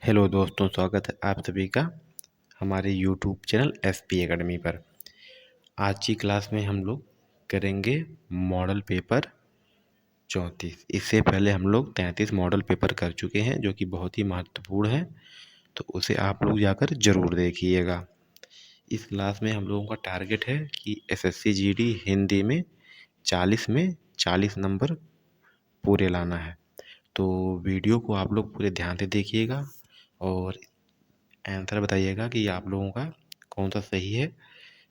Hello दोस्तों, स्वागत है आप सभी का हमारे यूट्यूब चैनल एसपी एकेडमी पर। आज की क्लास में हम लोग करेंगे मॉडल पेपर 34। इससे पहले हम लोग 33 मॉडल पेपर कर चुके हैं, जो कि बहुत ही महत्वपूर्ण है, तो उसे आप लोग जाकर ज़रूर देखिएगा। इस क्लास में हम लोगों का टारगेट है कि एसएससी जीडी हिंदी में 40 में 40 नंबर पूरे लाना है। तो वीडियो को आप लोग पूरे ध्यान से देखिएगा और आंसर बताइएगा कि आप लोगों का कौन सा सही है।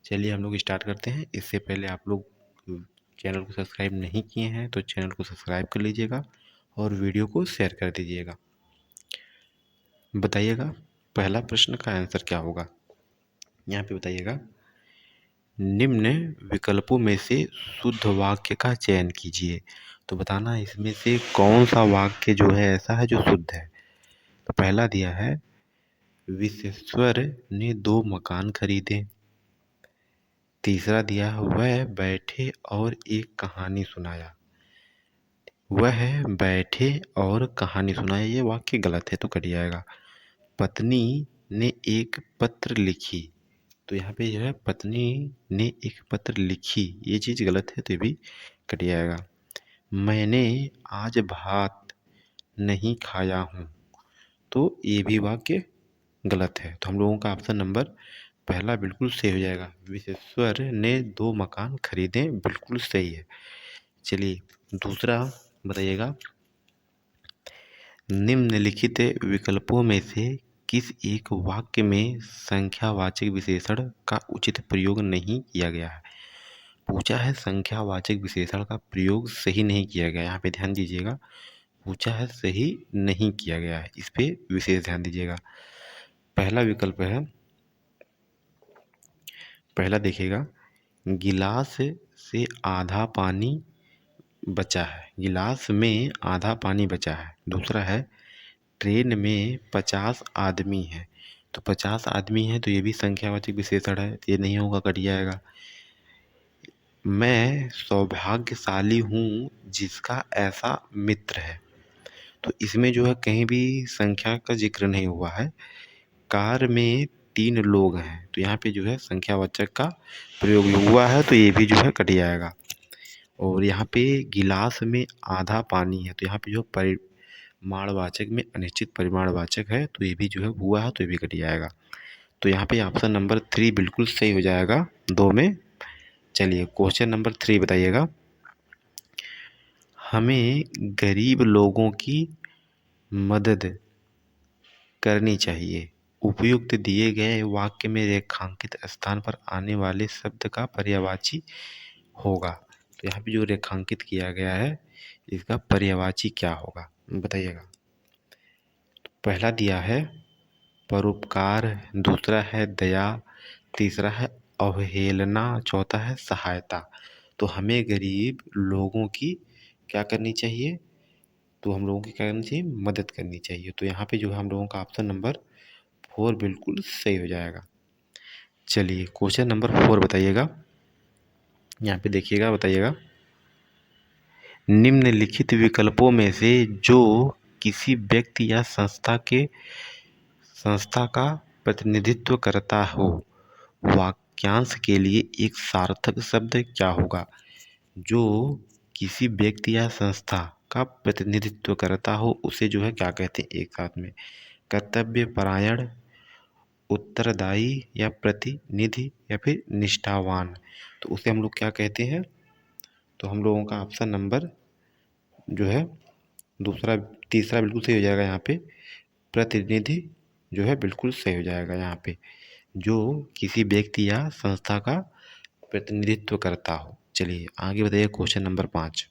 चलिए हम लोग स्टार्ट करते हैं। इससे पहले आप लोग चैनल को सब्सक्राइब नहीं किए हैं तो चैनल को सब्सक्राइब कर लीजिएगा और वीडियो को शेयर कर दीजिएगा। बताइएगा पहला प्रश्न का आंसर क्या होगा। यहाँ पे बताइएगा, निम्न विकल्पों में से शुद्ध वाक्य का चयन कीजिए। तो बताना इसमें से कौन सा वाक्य जो है ऐसा है जो शुद्ध है। तो पहला दिया है, विश्वेश्वर ने 2 मकान खरीदे। तीसरा दिया, वह बैठे और एक कहानी सुनाया। वह बैठे और कहानी सुनाया, ये वाक्य गलत है तो कट जाएगा। पत्नी ने एक पत्र लिखी, तो यहाँ पे जो है पत्नी ने एक पत्र लिखी, ये चीज़ गलत है तो ये भी कट जाएगा। मैंने आज भात नहीं खाया हूँ, तो ये भी वाक्य गलत है। तो हम लोगों का ऑप्शन नंबर पहला बिल्कुल सही हो जाएगा। विश्वेश्वर ने 2 मकान खरीदे, बिल्कुल सही है। चलिए दूसरा बताइएगा, निम्नलिखित विकल्पों में से किस एक वाक्य में संख्यावाचक विशेषण का उचित प्रयोग नहीं किया गया है। पूछा है संख्यावाचक विशेषण का प्रयोग सही नहीं किया गया। यहाँ पे ध्यान दीजिएगा, पूछा है सही नहीं किया गया है, इस पे विशेष ध्यान दीजिएगा। पहला विकल्प है, पहला देखिएगा, गिलास से आधा पानी बचा है, गिलास में आधा पानी बचा है। दूसरा है, ट्रेन में 50 आदमी हैं, तो 50 आदमी हैं तो ये भी संख्यावाचक विशेषण है, ये नहीं होगा, कट जाएगा। मैं सौभाग्यशाली हूँ जिसका ऐसा मित्र है, तो इसमें जो है कहीं भी संख्या का जिक्र नहीं हुआ है। कार में 3 लोग हैं, तो यहाँ पे जो है संख्यावाचक का प्रयोग हुआ है, तो ये भी जो है कट जाएगा। और यहाँ पे गिलास में आधा पानी है, तो यहाँ पे जो परिमाणवाचक में अनिश्चित परिमाणवाचक है, तो ये भी जो है हुआ है, तो ये भी कट जाएगा। तो यहाँ पे ऑप्शन नंबर 3 बिल्कुल सही हो जाएगा 2 में। चलिए क्वेश्चन नंबर 3 बताइएगा, हमें गरीब लोगों की मदद करनी चाहिए। उपयुक्त दिए गए वाक्य में रेखांकित स्थान पर आने वाले शब्द का पर्यायवाची होगा। तो यहाँ पे जो रेखांकित किया गया है इसका पर्यायवाची क्या होगा बताइएगा। तो पहला दिया है परोपकार, दूसरा है दया, तीसरा है अवहेलना, चौथा है सहायता। तो हमें गरीब लोगों की क्या करनी चाहिए, तो हम लोगों की क्या करनी चाहिए, मदद करनी चाहिए। तो यहाँ पे जो है हम लोगों का ऑप्शन नंबर 4 बिल्कुल सही हो जाएगा। चलिए क्वेश्चन नंबर 4 बताइएगा, यहाँ पे देखिएगा, बताइएगा, निम्नलिखित विकल्पों में से जो किसी व्यक्ति या संस्था का प्रतिनिधित्व करता हो, वाक्यांश के लिए एक सार्थक शब्द क्या होगा। जो किसी व्यक्ति या संस्था का प्रतिनिधित्व करता हो उसे जो है क्या कहते हैं, एक साथ में, कर्तव्य परायण, उत्तरदायी या प्रतिनिधि या फिर निष्ठावान। तो उसे हम लोग क्या कहते हैं, तो हम लोगों का ऑप्शन नंबर जो है दूसरा, तीसरा बिल्कुल सही हो जाएगा। यहाँ पे प्रतिनिधि जो है बिल्कुल सही हो जाएगा। यहाँ पे जो किसी व्यक्ति या संस्था का प्रतिनिधित्व करता हो। चलिए आगे बताइए क्वेश्चन नंबर 5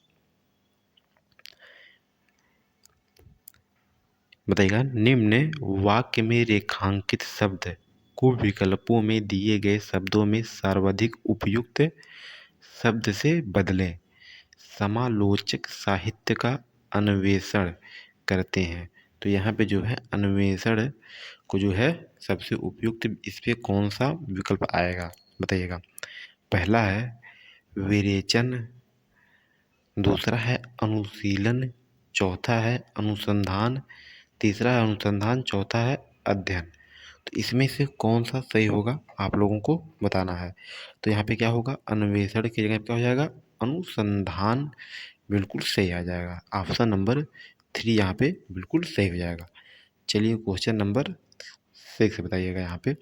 बताइएगा, निम्न वाक्य में रेखांकित शब्द को विकल्पों में दिए गए शब्दों में सर्वाधिक उपयुक्त शब्द से बदलें। समालोचक साहित्य का अन्वेषण करते हैं, तो यहाँ पे जो है अन्वेषण को जो है सबसे उपयुक्त, इस पे कौन सा विकल्प आएगा बताइएगा। पहला है विरेचन, दूसरा है अनुशीलन, चौथा है अनुसंधान, तीसरा है अनुसंधान, चौथा है अध्ययन। तो इसमें से कौन सा सही होगा आप लोगों को बताना है। तो यहाँ पे क्या होगा, अन्वेषण की जगह क्या हो जाएगा, अनुसंधान बिल्कुल सही आ जाएगा। ऑप्शन नंबर 3 यहाँ पे बिल्कुल सही हो जाएगा। चलिए क्वेश्चन नंबर 6 बताइएगा। यहाँ पे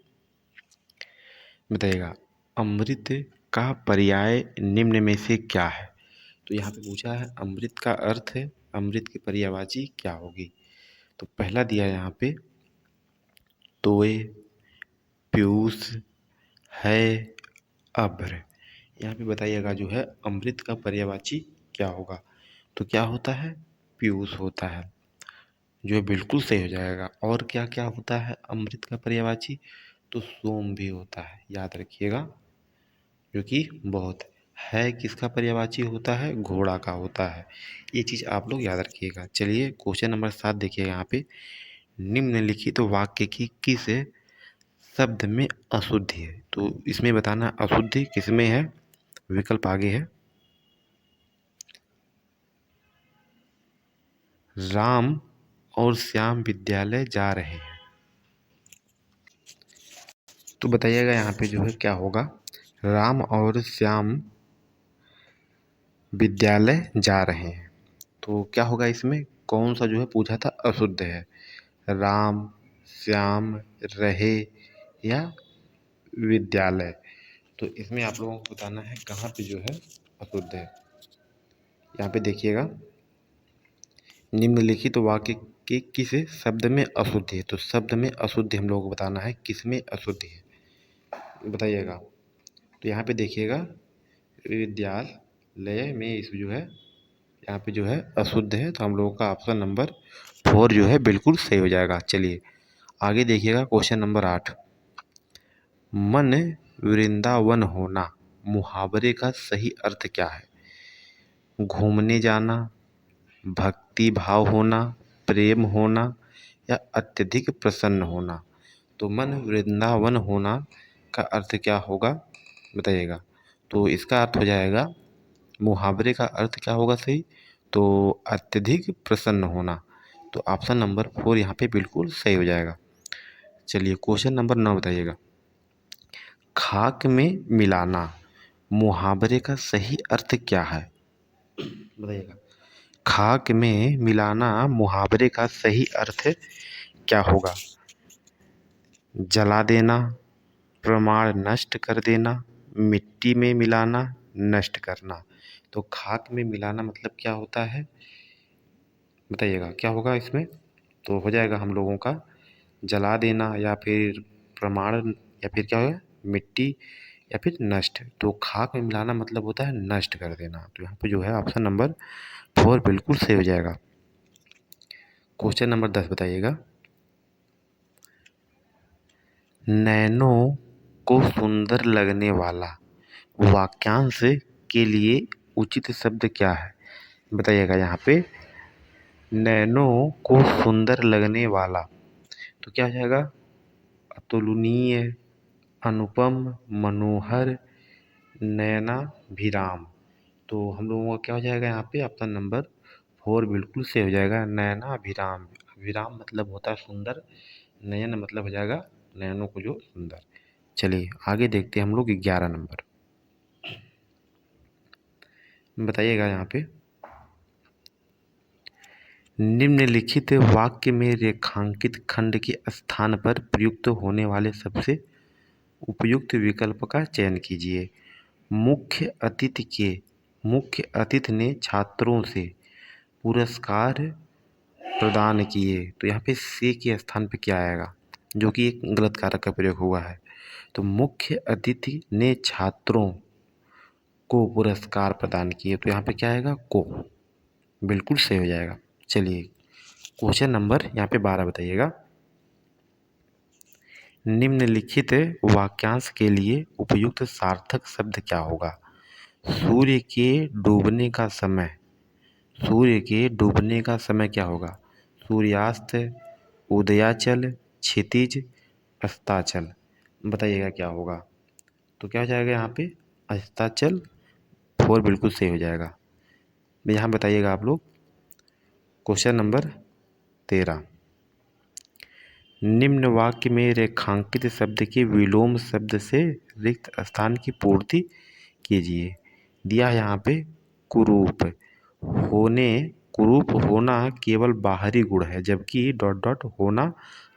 बताइएगा अमृत का पर्याय निम्न में से क्या है। तो यहाँ पे पूछा है अमृत का अर्थ है, अमृत की पर्यायवाची क्या होगी। तो पहला दिया है यहाँ पे तोय, पीयूष, है, अभ्र। यहाँ पे बताइएगा जो है अमृत का पर्यायवाची क्या होगा। तो क्या होता है, पीयूष होता है, जो बिल्कुल सही हो जाएगा। और क्या क्या होता है अमृत का पर्यायवाची, तो सोम भी होता है, याद रखिएगा, जो कि बहुत है किसका पर्यायवाची होता है, घोड़ा का होता है। ये चीज़ आप लोग याद रखिएगा। चलिए क्वेश्चन नंबर 7 देखिएगा। यहाँ पे निम्नलिखित वाक्य की किस शब्द में अशुद्धि है। तो इसमें बताना अशुद्धि किसमें है, विकल्प आगे है, राम और श्याम विद्यालय जा रहे हैं। तो बताइएगा यहाँ पे जो है क्या होगा, राम और श्याम विद्यालय जा रहे हैं। तो क्या होगा, इसमें कौन सा जो है पूछा था अशुद्ध है, राम, श्याम, रहे या विद्यालय। तो इसमें आप लोगों को बताना है कहाँ पे जो है अशुद्ध है। यहाँ पे देखिएगा निम्नलिखित वाक्य के किस शब्द में अशुद्धि है। तो शब्द में अशुद्धि हम लोगों को बताना है किस में अशुद्धि है, बताइएगा। तो यहाँ पे देखिएगा विद्यालय में इस जो है यहाँ पे जो है अशुद्ध है। तो हम लोगों का ऑप्शन नंबर 4 जो है बिल्कुल सही हो जाएगा। चलिए आगे देखिएगा क्वेश्चन नंबर 8, मन वृंदावन होना मुहावरे का सही अर्थ क्या है। घूमने जाना, भक्ति भाव होना, प्रेम होना या अत्यधिक प्रसन्न होना। तो मन वृंदावन होना का अर्थ क्या होगा, बताइएगा। तो इसका अर्थ हो जाएगा, मुहावरे का अर्थ क्या होगा सही, तो अत्यधिक प्रसन्न होना। तो ऑप्शन नंबर 4 यहाँ पे बिल्कुल सही हो जाएगा। चलिए क्वेश्चन नंबर 9 बताइएगा, खाक में मिलाना मुहावरे का सही अर्थ क्या है, बताइएगा। खाक में मिलाना मुहावरे का सही अर्थ क्या होगा। जला देना, प्रमाण नष्ट कर देना, मिट्टी में मिलाना, नष्ट करना। तो खाक में मिलाना मतलब क्या होता है, बताइएगा क्या होगा इसमें। तो हो जाएगा हम लोगों का जला देना या फिर प्रमाण या फिर क्या होगा मिट्टी या फिर नष्ट। तो खाक में मिलाना मतलब होता है नष्ट कर देना। तो यहाँ पे जो है ऑप्शन नंबर 4 बिल्कुल सही हो जाएगा। क्वेश्चन नंबर 10 बताइएगा, नैनों को सुंदर लगने वाला वाक्यांश के लिए उचित शब्द क्या है, बताइएगा। यहाँ पे नैनों को सुंदर लगने वाला, तो क्या हो जाएगा, अतुलनीय, अनुपम, मनोहर, नयनाभिराम। तो हम लोगों का क्या हो जाएगा यहाँ पे ऑप्शन नंबर 4 बिल्कुल सही हो जाएगा, नयनाभिराम। अभिराम मतलब होता है सुंदर, नयन मतलब हो जाएगा नयनों को जो सुंदर। चलिए आगे देखते हैं हम लोग 11 नंबर, बताइएगा यहाँ पे निम्नलिखित वाक्य में रेखांकित खंड के स्थान पर प्रयुक्त होने वाले सबसे उपयुक्त विकल्प का चयन कीजिए। मुख्य अतिथि ने छात्रों से पुरस्कार प्रदान किए। तो यहाँ पे से के स्थान पे क्या आएगा, जो कि एक गलत कारक का प्रयोग हुआ है। तो मुख्य अतिथि ने छात्रों को पुरस्कार प्रदान किए। तो यहाँ पे क्या आएगा, को, बिल्कुल सही हो जाएगा। चलिए क्वेश्चन नंबर यहाँ पे 12 बताइएगा, निम्नलिखित वाक्यांश के लिए उपयुक्त सार्थक शब्द क्या होगा। सूर्य के डूबने का समय, सूर्य के डूबने का समय क्या होगा, सूर्यास्त, उदयाचल, क्षितिज, अस्ताचल। बताइएगा क्या होगा। तो क्या हो जाएगा यहाँ पे अस्ताचल, 4 बिल्कुल सही हो जाएगा। यहाँ बताइएगा आप लोग क्वेश्चन नंबर 13, निम्न वाक्य में रेखांकित शब्द के विलोम शब्द से रिक्त स्थान की पूर्ति कीजिए। दिया है यहाँ पे कुरूप। होने कुरूप होना केवल बाहरी गुण है, जबकि डॉट डॉट होना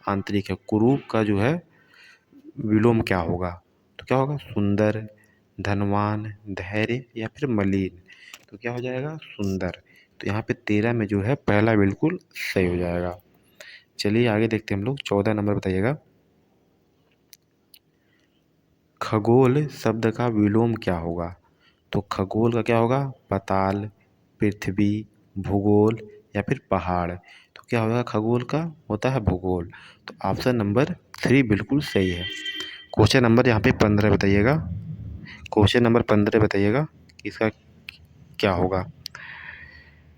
आंतरिक है। कुरूप का जो है विलोम क्या होगा? तो क्या होगा? सुंदर, धनवान, धैर्य या फिर मलिन। तो क्या हो जाएगा? सुंदर। तो यहाँ पे 13 में जो है पहला बिल्कुल सही हो जाएगा। चलिए आगे देखते हैं हम लोग। 14 नंबर बताइएगा। खगोल शब्द का विलोम क्या होगा? तो खगोल का क्या होगा? पाताल, पृथ्वी, भूगोल या फिर पहाड़। तो क्या होगा? खगोल का होता है भूगोल। तो ऑप्शन नंबर 3 बिल्कुल सही है। क्वेश्चन नंबर यहाँ पे 15 बताइएगा। क्वेश्चन नंबर 15 बताइएगा इसका क्या होगा?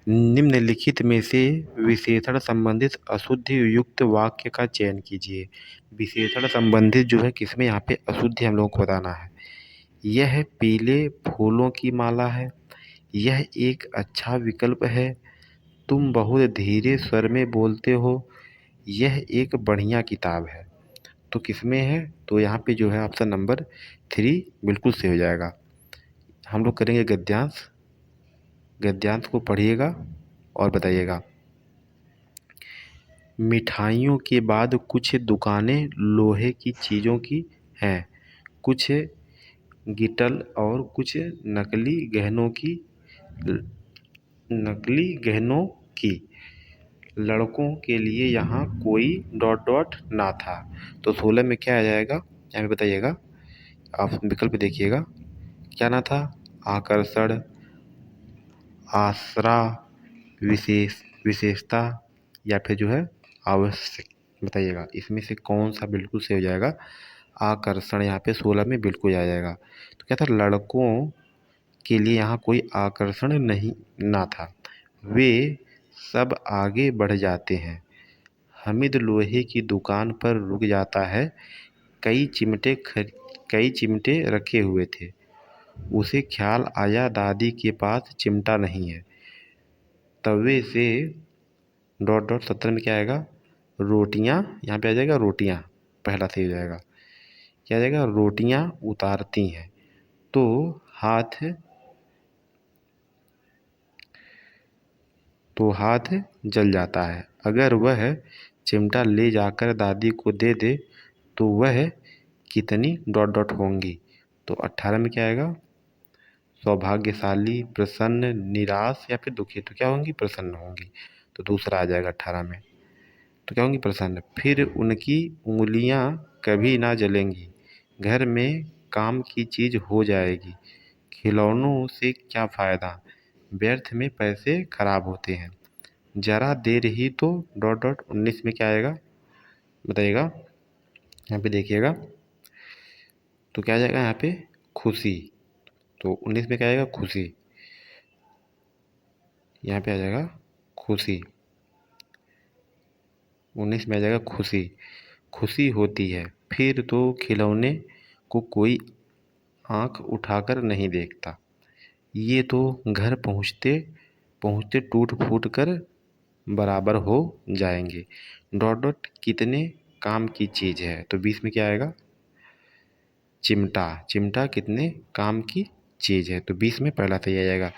निम्नलिखित में से विशेषण संबंधित अशुद्धि युक्त वाक्य का चयन कीजिए। विशेषण संबंधित जो है किसमें? यहाँ पे अशुद्धि हम लोगों को बताना है। यह पीले फूलों की माला है। यह एक अच्छा विकल्प है। तुम बहुत धीरे स्वर में बोलते हो। यह एक बढ़िया किताब है। तो किसमें है? तो यहाँ पे जो है ऑप्शन नंबर 3 बिल्कुल सही हो जाएगा। हम लोग करेंगे गद्यांश। गद्यांश को पढ़िएगा और बताइएगा। मिठाइयों के बाद कुछ दुकानें लोहे की चीज़ों की हैं, कुछ गिटल और कुछ नकली गहनों की। लड़कों के लिए यहाँ कोई डॉट डॉट ना था। तो 16 में क्या आ जाएगा? यहाँ पे बताइएगा। आप विकल्प देखिएगा। क्या ना था? आकर्षण, आसरा, विशेषता या फिर जो है आवश्यक। बताइएगा इसमें से कौन सा बिल्कुल सही हो जाएगा? आकर्षण यहाँ पे 16 में बिल्कुल आ जाएगा। तो क्या था? लड़कों के लिए यहाँ कोई आकर्षण नहीं ना था। वे सब आगे बढ़ जाते हैं। हामिद लोहे की दुकान पर रुक जाता है। कई चिमटे कई चिमटे रखे हुए थे। उसे ख्याल आया दादी के पास चिमटा नहीं है। तवे से डॉट डॉट 17 में क्या आएगा? रोटियां। यहाँ पे आ जाएगा रोटियां। पहला सही हो जाएगा। क्या आ जाएगा? रोटियां उतारती हैं तो हाथ जल जाता है। अगर वह चिमटा ले जाकर दादी को दे दे तो वह कितनी डॉट डॉट होंगी? तो 18 में क्या आएगा? सौभाग्यशाली, प्रसन्न, निराश या फिर दुखी। तो क्या होंगी? प्रसन्न होंगी। तो दूसरा आ जाएगा 18 में। तो क्या होंगी? प्रसन्न। फिर उनकी उंगलियां कभी ना जलेंगी। घर में काम की चीज हो जाएगी। खिलौनों से क्या फ़ायदा? व्यर्थ में पैसे खराब होते हैं। जरा देर ही तो डॉट डॉट 19 में क्या आएगा? बताइएगा। यहाँ पे देखिएगा। तो क्या आ जाएगा यहाँ पे? खुशी। तो 19 में क्या आएगा? खुशी। यहाँ पे आ जाएगा खुशी। 19 में आ जाएगा खुशी। खुशी होती है। फिर तो खिलौने को कोई आँख उठाकर नहीं देखता। ये तो घर पहुँचते पहुँचते टूट फूट कर बराबर हो जाएंगे। डॉट डॉट कितने काम की चीज़ है? तो 20 में क्या आएगा? चिमटा। चिमटा कितने काम की चीज़ है? तो 20 में पहला सही आ जाएगा।